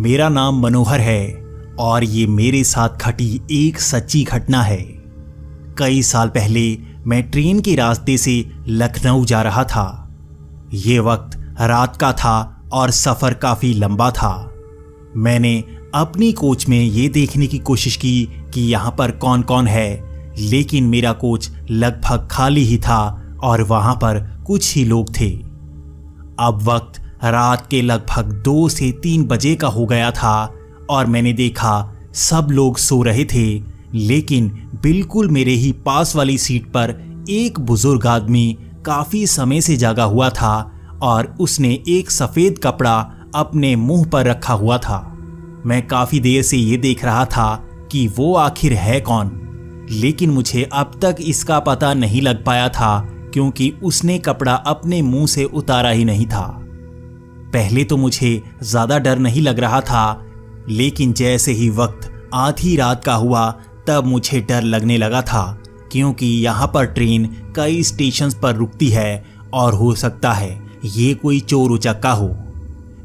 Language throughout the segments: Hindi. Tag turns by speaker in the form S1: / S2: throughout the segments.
S1: मेरा नाम मनोहर है और ये मेरे साथ घटी एक सच्ची घटना है। कई साल पहले मैं ट्रेन के रास्ते से लखनऊ जा रहा था। ये वक्त रात का था और सफ़र काफ़ी लंबा था। मैंने अपनी कोच में ये देखने की कोशिश की कि यहाँ पर कौन कौन है, लेकिन मेरा कोच लगभग खाली ही था और वहाँ पर कुछ ही लोग थे। अब वक्त रात के लगभग 2 से 3 बजे का हो गया था और मैंने देखा सब लोग सो रहे थे, लेकिन बिल्कुल मेरे ही पास वाली सीट पर एक बुजुर्ग आदमी काफ़ी समय से जागा हुआ था और उसने एक सफ़ेद कपड़ा अपने मुंह पर रखा हुआ था। मैं काफ़ी देर से ये देख रहा था कि वो आखिर है कौन, लेकिन मुझे अब तक इसका पता नहीं लग पाया था क्योंकि उसने कपड़ा अपने मुंह से उतारा ही नहीं था। पहले तो मुझे ज़्यादा डर नहीं लग रहा था, लेकिन जैसे ही वक्त आधी रात का हुआ तब मुझे डर लगने लगा था, क्योंकि यहाँ पर ट्रेन कई स्टेशन पर रुकती है और हो सकता है ये कोई चोर उचक्का हो।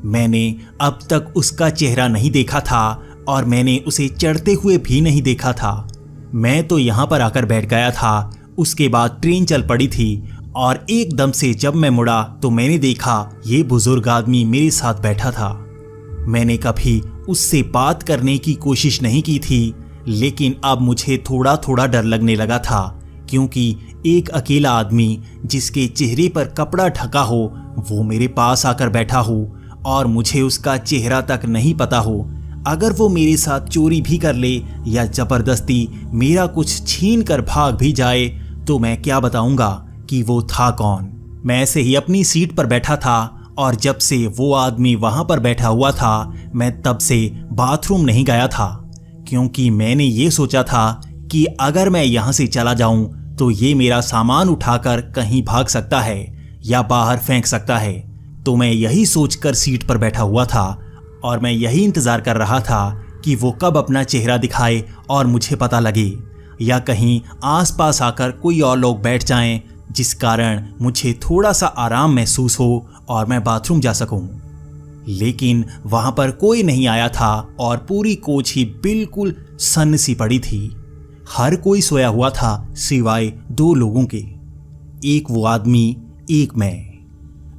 S1: मैंने अब तक उसका चेहरा नहीं देखा था और मैंने उसे चढ़ते हुए भी नहीं देखा था। मैं तो यहाँ पर आकर बैठ गया था। उसके बाद ट्रेन चल पड़ी थी और एकदम से जब मैं मुड़ा तो मैंने देखा ये बुजुर्ग आदमी मेरे साथ बैठा था। मैंने कभी उससे बात करने की कोशिश नहीं की थी, लेकिन अब मुझे थोड़ा थोड़ा डर लगने लगा था, क्योंकि एक अकेला आदमी जिसके चेहरे पर कपड़ा ढका हो वो मेरे पास आकर बैठा हो और मुझे उसका चेहरा तक नहीं पता हो। अगर वो मेरे साथ चोरी भी कर ले या ज़बरदस्ती मेरा कुछ छीन कर भाग भी जाए तो मैं क्या बताऊंगा कि वो था कौन। मैं ऐसे ही अपनी सीट पर बैठा था और जब से वो आदमी वहाँ पर बैठा हुआ था मैं तब से बाथरूम नहीं गया था, क्योंकि मैंने ये सोचा था कि अगर मैं यहाँ से चला जाऊँ तो ये मेरा सामान उठाकर कहीं भाग सकता है या बाहर फेंक सकता है। तो मैं यही सोचकर सीट पर बैठा हुआ था और मैं यही इंतज़ार कर रहा था कि वो कब अपना चेहरा दिखाए और मुझे पता लगे, या कहीं आसपास आकर कोई और लोग बैठ जाएं जिस कारण मुझे थोड़ा सा आराम महसूस हो और मैं बाथरूम जा सकूं। लेकिन वहाँ पर कोई नहीं आया था और पूरी कोच ही बिल्कुल सन्न सी पड़ी थी। हर कोई सोया हुआ था सिवाय 2 लोगों के, एक वो आदमी, एक मैं।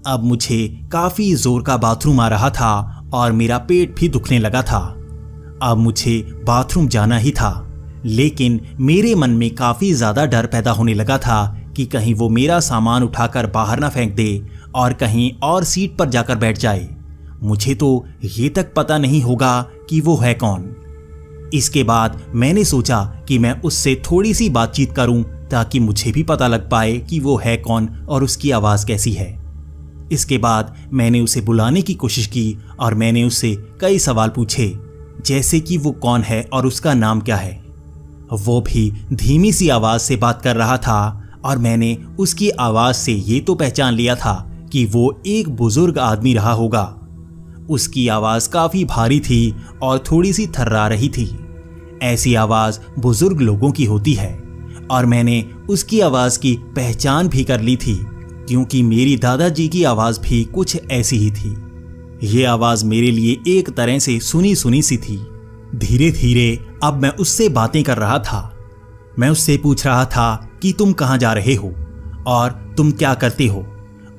S1: अब मुझे काफ़ी ज़ोर का बाथरूम आ रहा था और मेरा पेट भी दुखने लगा था। अब मुझे बाथरूम जाना ही था, लेकिन मेरे मन में काफ़ी ज़्यादा डर पैदा होने लगा था कि कहीं वो मेरा सामान उठाकर बाहर ना फेंक दे और कहीं और सीट पर जाकर बैठ जाए। मुझे तो ये तक पता नहीं होगा कि वो है कौन। इसके बाद मैंने सोचा कि मैं उससे थोड़ी सी बातचीत करूं ताकि मुझे भी पता लग पाए कि वो है कौन और उसकी आवाज़ कैसी है। इसके बाद मैंने उसे बुलाने की कोशिश की और मैंने उससे कई सवाल पूछे, जैसे कि वो कौन है और उसका नाम क्या है। वो भी धीमी सी आवाज़ से बात कर रहा था और मैंने उसकी आवाज़ से ये तो पहचान लिया था कि वो एक बुजुर्ग आदमी रहा होगा। उसकी आवाज़ काफ़ी भारी थी और थोड़ी सी थर्रा रही थी। ऐसी आवाज़ बुजुर्ग लोगों की होती है और मैंने उसकी आवाज़ की पहचान भी कर ली थी, क्योंकि मेरी दादाजी की आवाज़ भी कुछ ऐसी ही थी। ये आवाज़ मेरे लिए एक तरह से सुनी सुनी सी थी। धीरे धीरे अब मैं उससे बातें कर रहा था। मैं उससे पूछ रहा था कि तुम कहाँ जा रहे हो और तुम क्या करते हो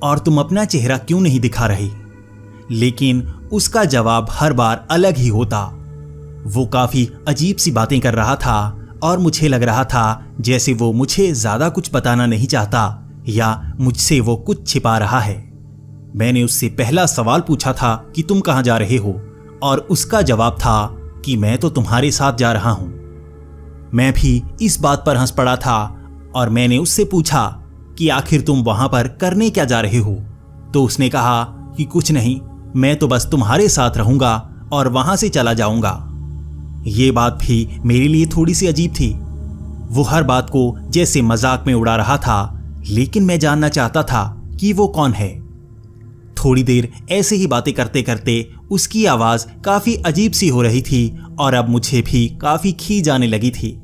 S1: और तुम अपना चेहरा क्यों नहीं दिखा रहे, लेकिन उसका जवाब हर बार अलग ही होता। वो काफ़ी अजीब सी बातें कर रहा था और मुझे लग रहा था जैसे वो मुझे ज़्यादा कुछ बताना नहीं चाहता या मुझसे वो कुछ छिपा रहा है। मैंने उससे पहला सवाल पूछा था कि तुम कहाँ जा रहे हो और उसका जवाब था कि मैं तो तुम्हारे साथ जा रहा हूँ। मैं भी इस बात पर हंस पड़ा था और मैंने उससे पूछा कि आखिर तुम वहाँ पर करने क्या जा रहे हो। तो उसने कहा कि कुछ नहीं, मैं तो बस तुम्हारे साथ रहूँगा और वहाँ से चला जाऊँगा। ये बात भी मेरे लिए थोड़ी सी अजीब थी। वो हर बात को जैसे मजाक में उड़ा रहा था, लेकिन मैं जानना चाहता था कि वो कौन है। थोड़ी देर ऐसे ही बातें करते करते उसकी आवाज़ काफ़ी अजीब सी हो रही थी और अब मुझे भी काफ़ी खींच आने लगी थी।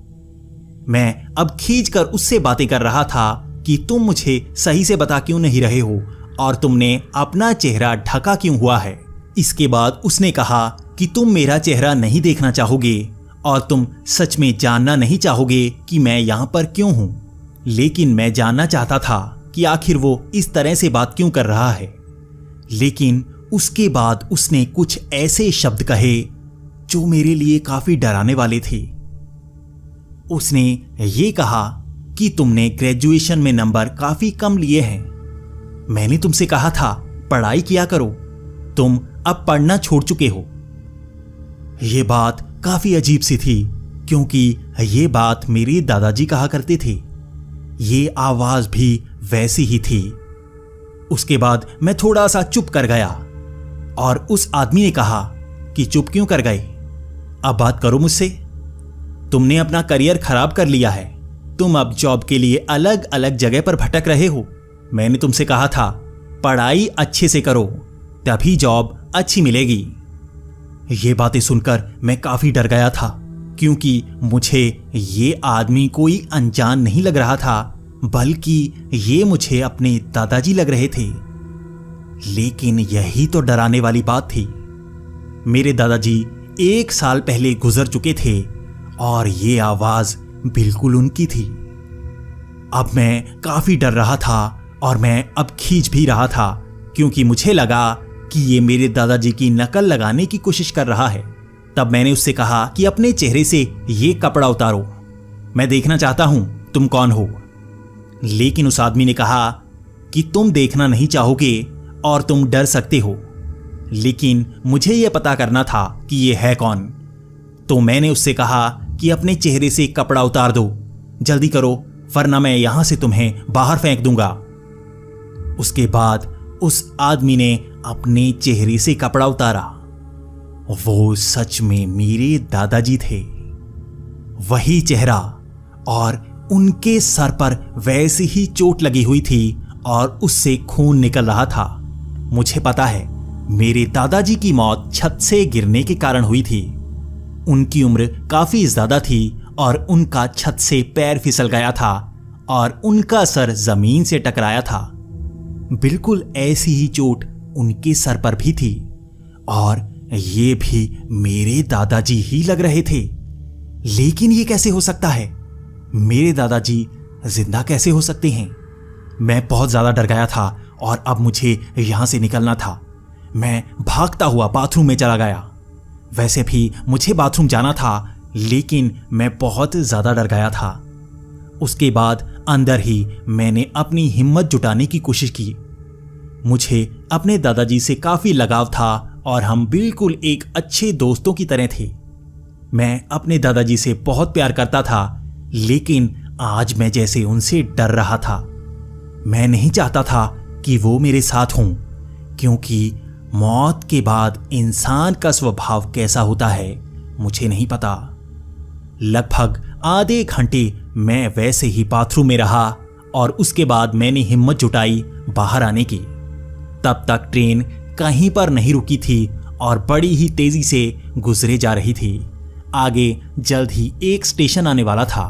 S1: मैं अब खींच कर उससे बातें कर रहा था कि तुम मुझे सही से बता क्यों नहीं रहे हो और तुमने अपना चेहरा ढका क्यों हुआ है। इसके बाद उसने कहा कि तुम मेरा चेहरा नहीं देखना चाहोगे और तुम सच में जानना नहीं चाहोगे कि मैं यहां पर क्यों हूं। लेकिन मैं जानना चाहता था कि आखिर वो इस तरह से बात क्यों कर रहा है। लेकिन उसके बाद उसने कुछ ऐसे शब्द कहे जो मेरे लिए काफी डराने वाले थे। उसने ये कहा कि तुमने ग्रेजुएशन में नंबर काफी कम लिए हैं। मैंने तुमसे कहा था पढ़ाई किया करो, तुम अब पढ़ना छोड़ चुके हो। यह बात काफी अजीब सी थी क्योंकि ये बात मेरे दादाजी कहा करते थे। ये आवाज भी वैसी ही थी। उसके बाद मैं थोड़ा सा चुप कर गया और उस आदमी ने कहा कि चुप क्यों कर गए, अब बात करो मुझसे। तुमने अपना करियर खराब कर लिया है, तुम अब जॉब के लिए अलग अलग जगह पर भटक रहे हो। मैंने तुमसे कहा था पढ़ाई अच्छे से करो, तभी जॉब अच्छी मिलेगी। ये बातें सुनकर मैं काफी डर गया था क्योंकि मुझे ये आदमी कोई अनजान नहीं लग रहा था, बल्कि ये मुझे अपने दादाजी लग रहे थे। लेकिन यही तो डराने वाली बात थी। मेरे दादाजी 1 साल पहले गुजर चुके थे और ये आवाज बिल्कुल उनकी थी। अब मैं काफी डर रहा था और मैं अब खींच भी रहा था क्योंकि मुझे लगा कि ये मेरे दादाजी की नकल लगाने की कोशिश कर रहा है। तब मैंने उससे कहा कि अपने चेहरे से ये कपड़ा उतारो, मैं देखना चाहता हूं तुम कौन हो। लेकिन उस आदमी ने कहा कि तुम देखना नहीं चाहोगे और तुम डर सकते हो, लेकिन मुझे यह पता करना था कि ये है कौन। तो मैंने उससे कहा कि अपने चेहरे से कपड़ा उतार दो, जल्दी करो वरना मैं यहां से तुम्हें बाहर फेंक दूंगा। उसके बाद उस आदमी ने अपने चेहरे से कपड़ा उतारा। वो सच में मेरे दादाजी थे, वही चेहरा, और उनके सर पर वैसी ही चोट लगी हुई थी और उससे खून निकल रहा था। मुझे पता है मेरे दादाजी की मौत छत से गिरने के कारण हुई थी। उनकी उम्र काफी ज्यादा थी और उनका छत से पैर फिसल गया था और उनका सर जमीन से टकराया था। बिल्कुल ऐसी ही चोट उनके सर पर भी थी और ये भी मेरे दादाजी ही लग रहे थे। लेकिन ये कैसे हो सकता है? मेरे दादाजी जिंदा कैसे हो सकते हैं? मैं बहुत ज्यादा डर गया था और अब मुझे यहां से निकलना था। मैं भागता हुआ बाथरूम में चला गया। वैसे भी मुझे बाथरूम जाना था, लेकिन मैं बहुत ज्यादा डर गया था। उसके बाद अंदर ही मैंने अपनी हिम्मत जुटाने की कोशिश की। मुझे अपने दादाजी से काफी लगाव था और हम बिल्कुल एक अच्छे दोस्तों की तरह थे। मैं अपने दादाजी से बहुत प्यार करता था, लेकिन आज मैं जैसे उनसे डर रहा था। मैं नहीं चाहता था कि वो मेरे साथ हों, क्योंकि मौत के बाद इंसान का स्वभाव कैसा होता है मुझे नहीं पता। लगभग आधे घंटे मैं वैसे ही बाथरूम में रहा और उसके बाद मैंने हिम्मत जुटाई बाहर आने की। तब तक ट्रेन कहीं पर नहीं रुकी थी और बड़ी ही तेजी से गुजरे जा रही थी। आगे जल्द ही एक स्टेशन आने वाला था,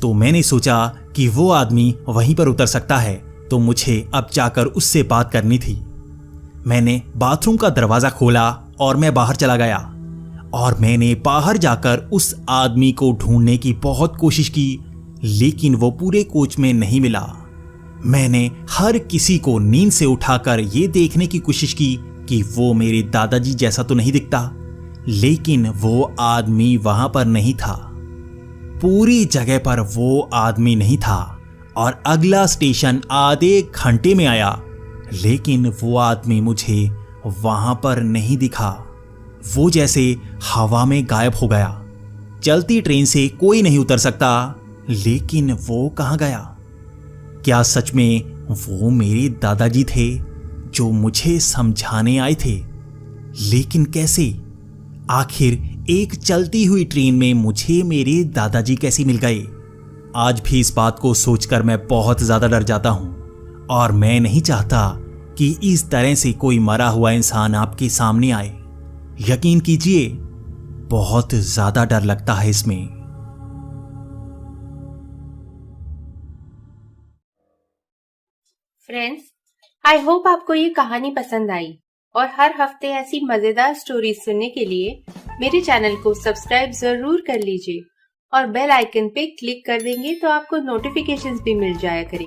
S1: तो मैंने सोचा कि वो आदमी वहीं पर उतर सकता है, तो मुझे अब जाकर उससे बात करनी थी। मैंने बाथरूम का दरवाजा खोला और मैं बाहर चला गया और मैंने बाहर जाकर उस आदमी को ढूंढने की बहुत कोशिश की, लेकिन वो पूरे कोच में नहीं मिला। मैंने हर किसी को नींद से उठाकर ये देखने की कोशिश की कि वो मेरे दादाजी जैसा तो नहीं दिखता, लेकिन वो आदमी वहां पर नहीं था। पूरी जगह पर वो आदमी नहीं था और अगला स्टेशन आधे घंटे में आया, लेकिन वो आदमी मुझे वहां पर नहीं दिखा। वो जैसे हवा में गायब हो गया। चलती ट्रेन से कोई नहीं उतर सकता, लेकिन वो कहां गया? क्या सच में वो मेरे दादाजी थे जो मुझे समझाने आए थे? लेकिन कैसे? आखिर एक चलती हुई ट्रेन में मुझे मेरे दादाजी कैसे मिल गए? आज भी इस बात को सोचकर मैं बहुत ज्यादा डर जाता हूं और मैं नहीं चाहता कि इस तरह से कोई मरा हुआ इंसान आपके सामने आए। यकीन कीजिए, बहुत ज्यादा डर लगता है इसमें।
S2: फ्रेंड्स, आई होप आपको ये कहानी पसंद आई और हर हफ्ते ऐसी मजेदार स्टोरीज सुनने के लिए मेरे चैनल को सब्सक्राइब जरूर कर लीजिए और बेल आइकन पे क्लिक कर देंगे तो आपको नोटिफिकेशंस भी मिल जाया करें।